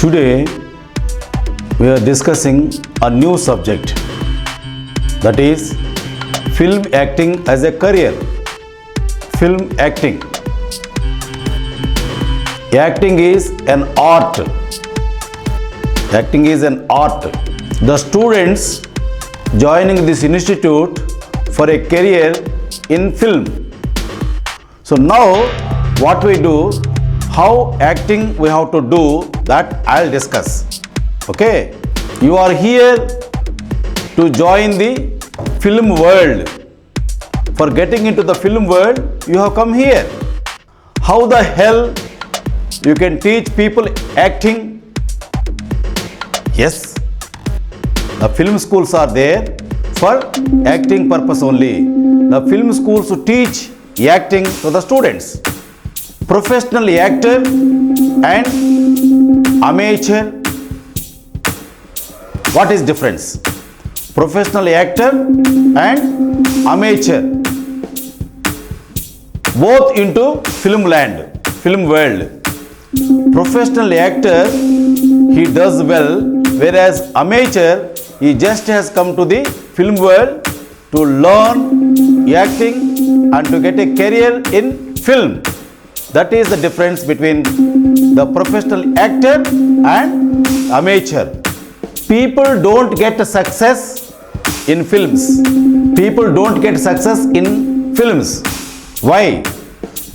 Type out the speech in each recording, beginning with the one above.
Today we are discussing a new subject, that is film acting as a career. Film acting. Acting is an art. Acting is an art. The students joining this institute for a career in film. So now what we do, how acting we have to do, that I'll discuss. Okay, you are here to join the film world. For getting into the film world, you have come here. How the hell you can teach people acting? Yes, the film schools are there for acting purpose only. The film schools teach acting to the students. Professional actor and amateur. What is difference? Professional actor and amateur, both into film land, film world. Professional actor, he does well, whereas amateur, he just has come to the film world to learn acting and to get a career in film. That is the difference between the professional actor and amateur. People don't get success in films. People don't get success in films. Why?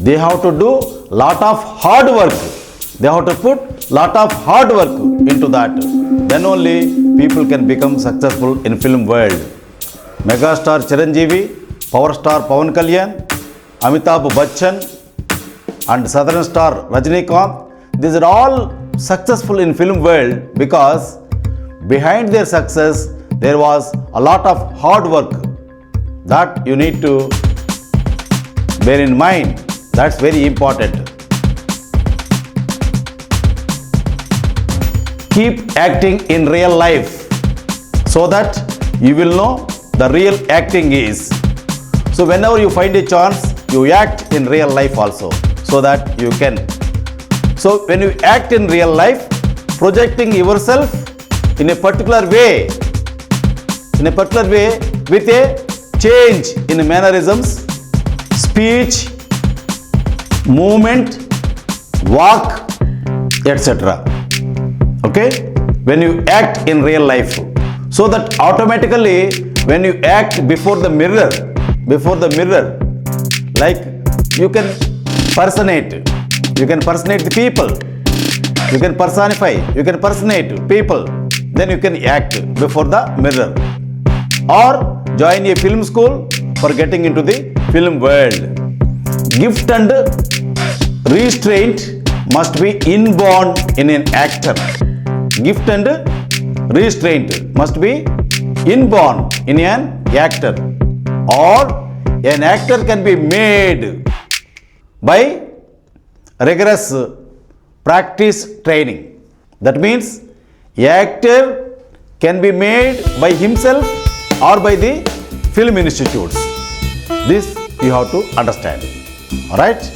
They have to do lot of hard work. They have to put lot of hard work into that. Then only people can become successful in film world. Megastar Chiranjeevi, Power Star Pawan Kalyan, Amitabh Bachchan, and Southern Star Rajinikanth, these are all successful in film world because behind their success there was a lot of hard work. That you need to bear in mind. That's very important. Keep acting in real life so that you will know the real acting is. So whenever you find a chance, you act in real life also, so that you can. So when you act in real life, projecting yourself in a particular way with a change in mannerisms, speech, movement, walk, etc. Okay? When you act in real life, so that automatically when you act before the mirror, like you can personate the people, you can personify, you can personate people, then you can act before the mirror. Or join a film school for getting into the film world. Gift and restraint must be inborn in an actor. Gift and restraint must be inborn in an actor. Or an actor can be made by rigorous practice training. That means actor can be made by himself or by the film institutes. This you have to understand. Alright?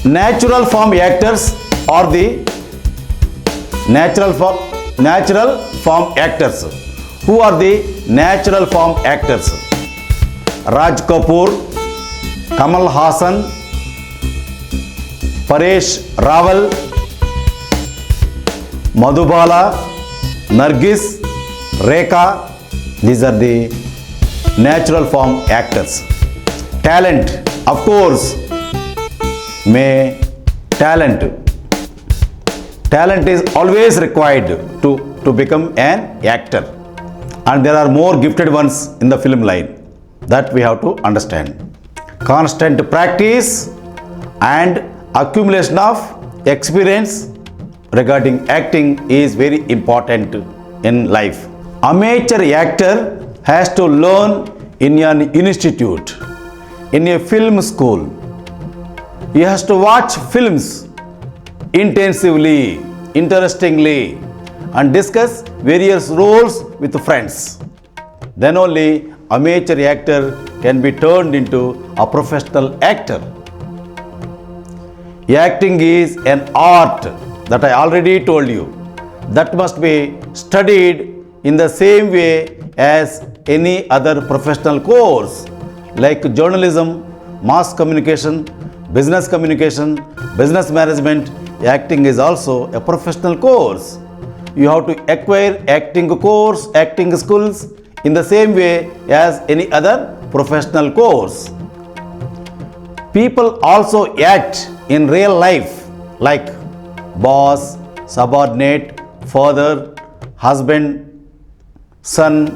Natural form actors are the natural form actors. Who are the natural form actors? Raj Kapoor, Kamal Haasan, Paresh Rawal, Madhubala, Nargis, Rekha. These are the natural form actors. Talent, of course, talent is always required to become an actor. And there are more gifted ones in the film line. That we have to understand. Constant practice and accumulation of experience regarding acting is very important in life. Amateur actor has to learn in an institute, in a film school. He has to watch films intensively, interestingly, and discuss various roles with friends. Then only amateur actor can be turned into a professional actor. Acting is an art that I already told you. that must be studied in the same way as any other professional course like journalism, mass communication, business communication, business management. Acting is also a professional course. You have to acquire acting course, acting skills in the same way as any other professional course. People also act in real life like boss, subordinate, father, husband, son,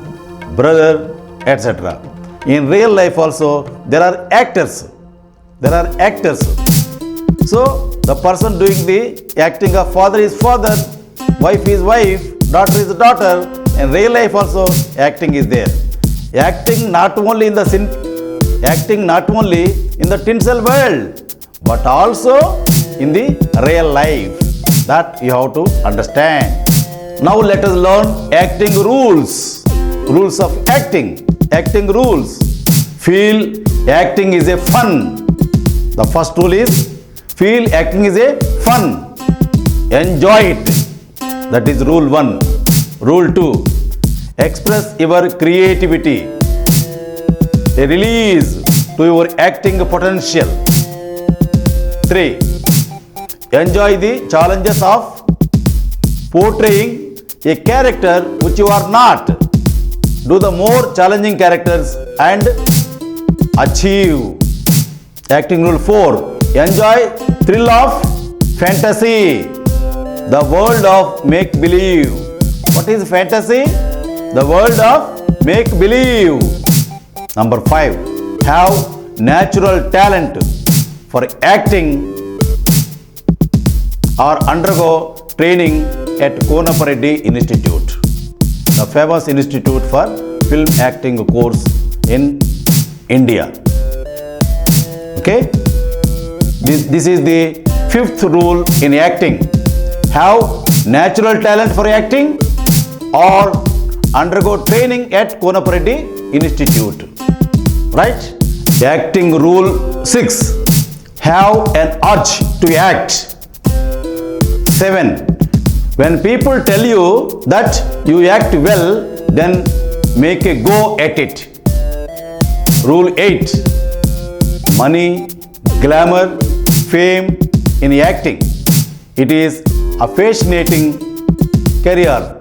brother, etc. In real life also there are actors. There are actors. So the person doing the acting of father is father, wife is wife, daughter is daughter. In real life also acting is there. Acting not only in the tinsel world, but also in the real life. That you have to understand. Now let us learn acting rules. Rules of acting. Acting rules. Feel acting is a fun. The first rule is feel acting is a fun. Enjoy it. That is rule 1. Rule 2. Express your creativity. A release to your acting potential. 3. Enjoy the challenges of portraying a character which you are not. Do the more challenging characters and achieve. Acting rule 4. Enjoy thrill of fantasy. The world of make-believe. What is fantasy? The world of make-believe. Number 5. Have natural talent for acting or undergo training at Konapareddy Institute, the famous institute for film acting course in India. Okay? This is the 5th rule in acting. Have natural talent for acting or undergo training at Konapareddy Institute. Right? Acting rule 6. Have an urge to act. 7. When people tell you that you act well, then make a go at it. Rule 8. Money, glamour, fame in acting. It is a fascinating career.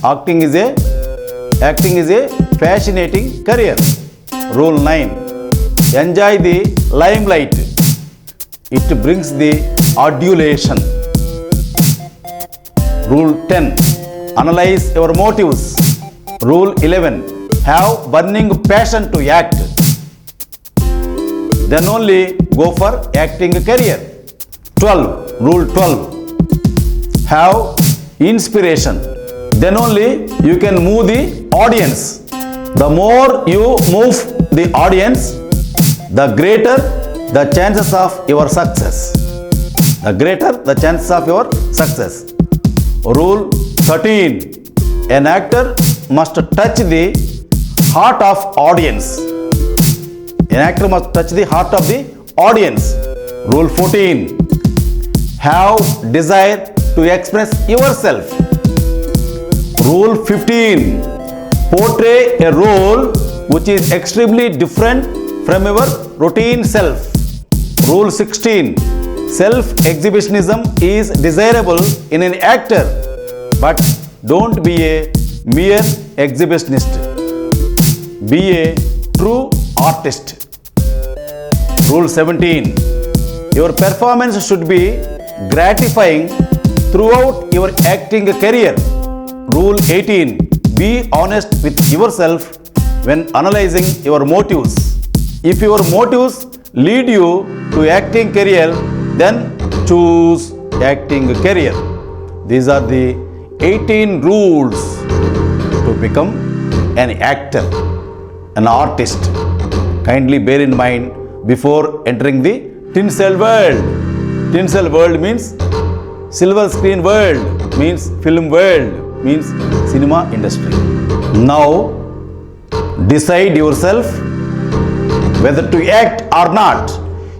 Acting is a fascinating career. Rule 9. Enjoy the limelight. It brings the adulation. Rule 10. Analyze your motives. Rule 11. Have burning passion to act. Then only go for acting career. 12. Rule 12. Have inspiration. Then only you can move the audience. The more you move the audience, the greater the chances of your success. The greater the chances of your success. Rule 13. An actor must touch the heart of audience. An actor must touch the heart of the audience. Rule 14. Have desire to express yourself. Rule 15. Portray a role which is extremely different from your routine self. Rule 16. Self-exhibitionism is desirable in an actor, but don't be a mere exhibitionist. Be a true artist. Rule 17. Your performance should be gratifying throughout your acting career. Rule 18. Be honest with yourself when analyzing your motives. If your motives lead you to acting career, then choose acting career. These are the 18 rules to become an actor, an artist. Kindly bear in mind before entering the tinsel world. Tinsel world means silver screen world, means film world, means cinema industry. Now decide yourself whether to act or not.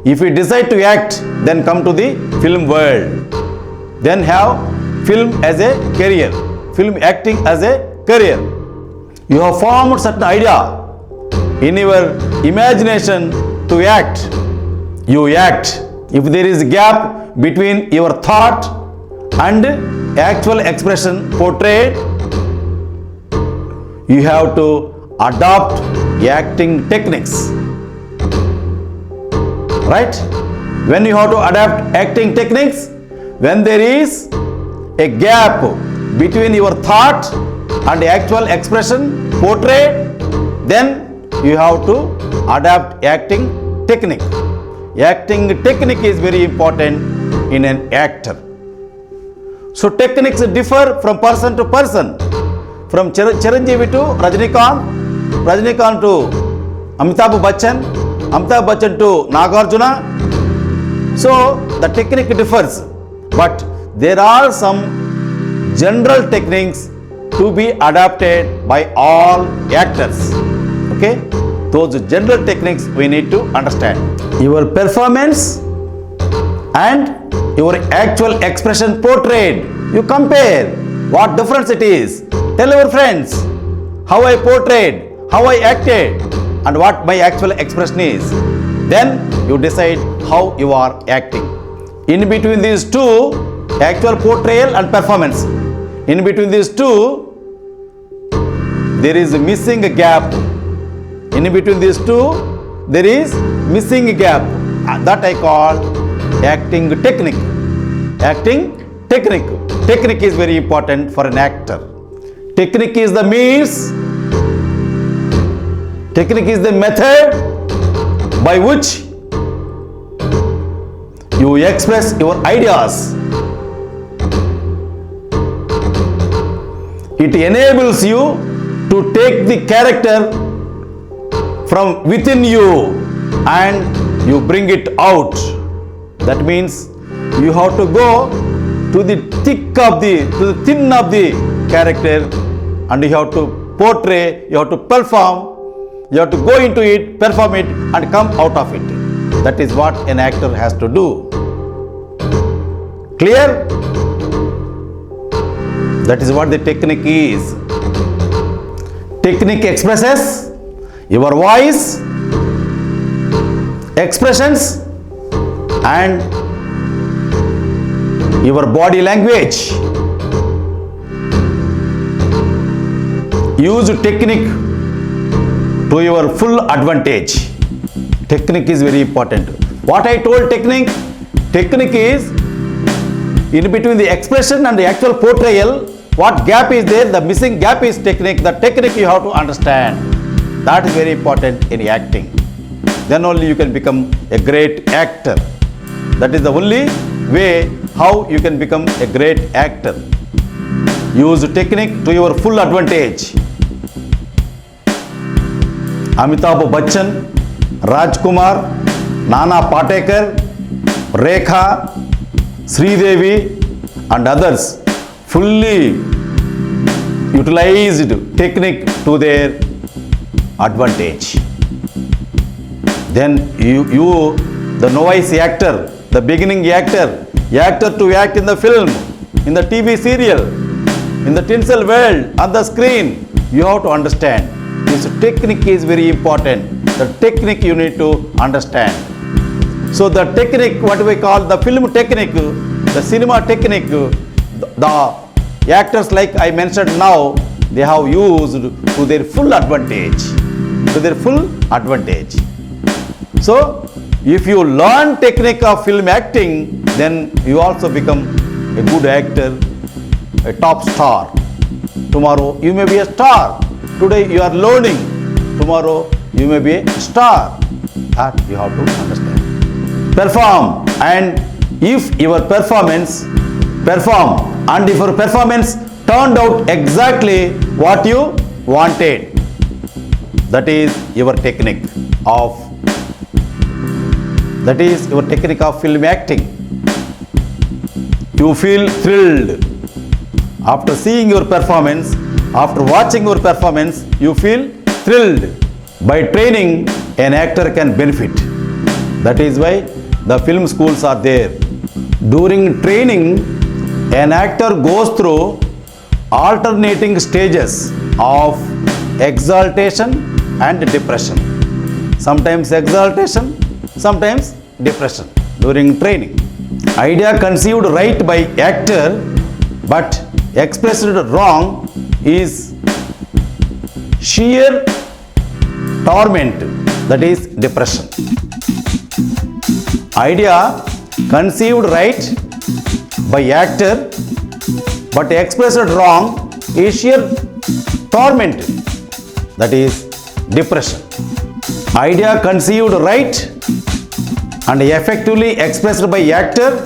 If you decide to act, then come to the film world. Then have film as a career, film acting as a career. You have formed certain idea in your imagination to act. You act. If there is a gap between your thought and actual expression portrayed, you have to adopt acting techniques. Right? When you have to adapt acting techniques, when there is a gap between your thought and actual expression portrayed, then you have to adapt acting technique. Acting technique is very important in an actor. So techniques differ from person to person. From Chiranjeevi to Rajnikant, Rajnikant to Amitabh Bachchan, Amitabh Bachchan to Nagarjuna. So the technique differs, but there are some general techniques to be adapted by all actors. Okay, those general techniques we need to understand. Your performance and your actual expression portrayed, you compare what difference it is. Tell your friends how I portrayed, how I acted, and what my actual expression is. Then you decide how you are acting. In between these two, actual portrayal and performance, in between these two, there is a missing gap. In between these two, there is missing gap. That I call acting technique. Acting technique. Technique is very important for an actor. Technique is the means, technique is the method by which you express your ideas. It enables you to take the character from within you and you bring it out. That means you have to go to the thick of to the thin of the character, and you have to portray, you have to perform, you have to go into it, perform it, and come out of it. That is what an actor has to do. Clear? That is what the technique is. Technique expresses your voice, expressions, and your body language. Use technique to your full advantage. Technique is very important. What I told technique? Technique is in between the expression and the actual portrayal. What gap is there? The missing gap is technique. The technique you have to understand. That is very important in acting. Then only you can become a great actor. That is the only way how you can become a great actor. Use technique to your full advantage. Amitabh Bachchan, Rajkumar, Nana Patekar, Rekha, Sridevi and others fully utilized technique to their advantage. Then you the novice actor, the beginning actor to act in the film, in the TV serial, in the tinsel world, on the screen, you have to understand. This technique is very important. The technique you need to understand. So the technique, what we call the film technique, the cinema technique, the actors like I mentioned now, they have used to their full advantage. To their full advantage. So if you learn technique of film acting, then you also become a good actor, a top star. Tomorrow you may be a star. Today you are learning. Tomorrow you may be a star. That you have to understand. Perform, and if your performance turned out exactly what you wanted, that is your technique of film acting. You feel thrilled after seeing your performance. After watching your performance, you feel thrilled. By training, an actor can benefit. That is why the film schools are there. During training, An actor goes through alternating stages of exaltation and depression. Sometimes exaltation, sometimes depression during training. Idea conceived right by actor but expressed wrong is sheer torment, that is depression. Idea conceived right by actor but expressed wrong is sheer torment, that is depression. Idea conceived right and effectively expressed by actor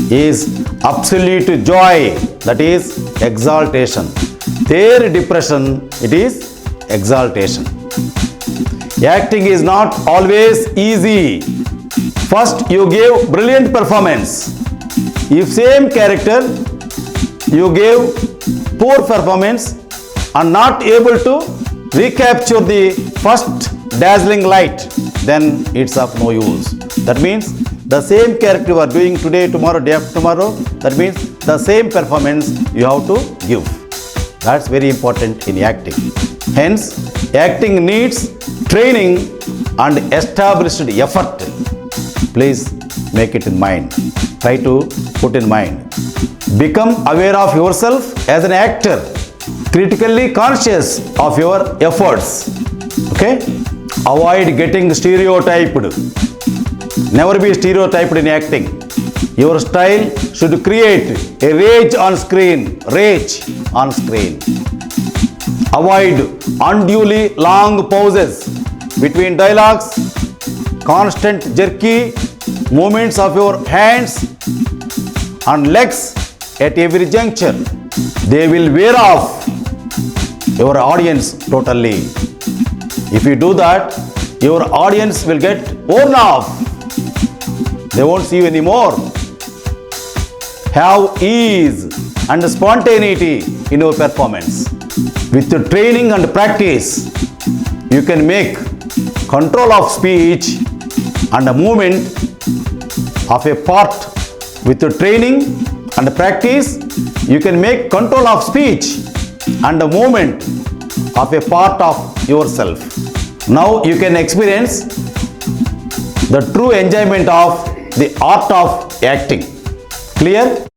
is absolute joy, that is exaltation. Their depression, it is exaltation. Acting is not always easy. First you gave brilliant performance. If same character you gave poor performance and not able to recapture the first dazzling light, then it's of no use. That means the same character you are doing today, tomorrow, day after tomorrow, that means the same performance you have to give. That's very important in acting. Hence, acting needs training and established effort. Please make it in mind. Try to put in mind. Become aware of yourself as an actor, critically conscious of your efforts. Okay? Avoid getting stereotyped. Never be stereotyped in acting. Your style should create a rage on screen. Rage on screen. Avoid unduly long pauses between dialogues, constant jerky movements of your hands and legs at every juncture. They will wear off your audience totally. If you do that, your audience will get worn off. They won't see you anymore. Have ease and spontaneity in your performance. With the training and practice, you can make control of speech and a movement of a part. With the training and practice, you can make control of speech and a movement of a part of yourself. Now you can experience the true enjoyment of the art of acting. Clear?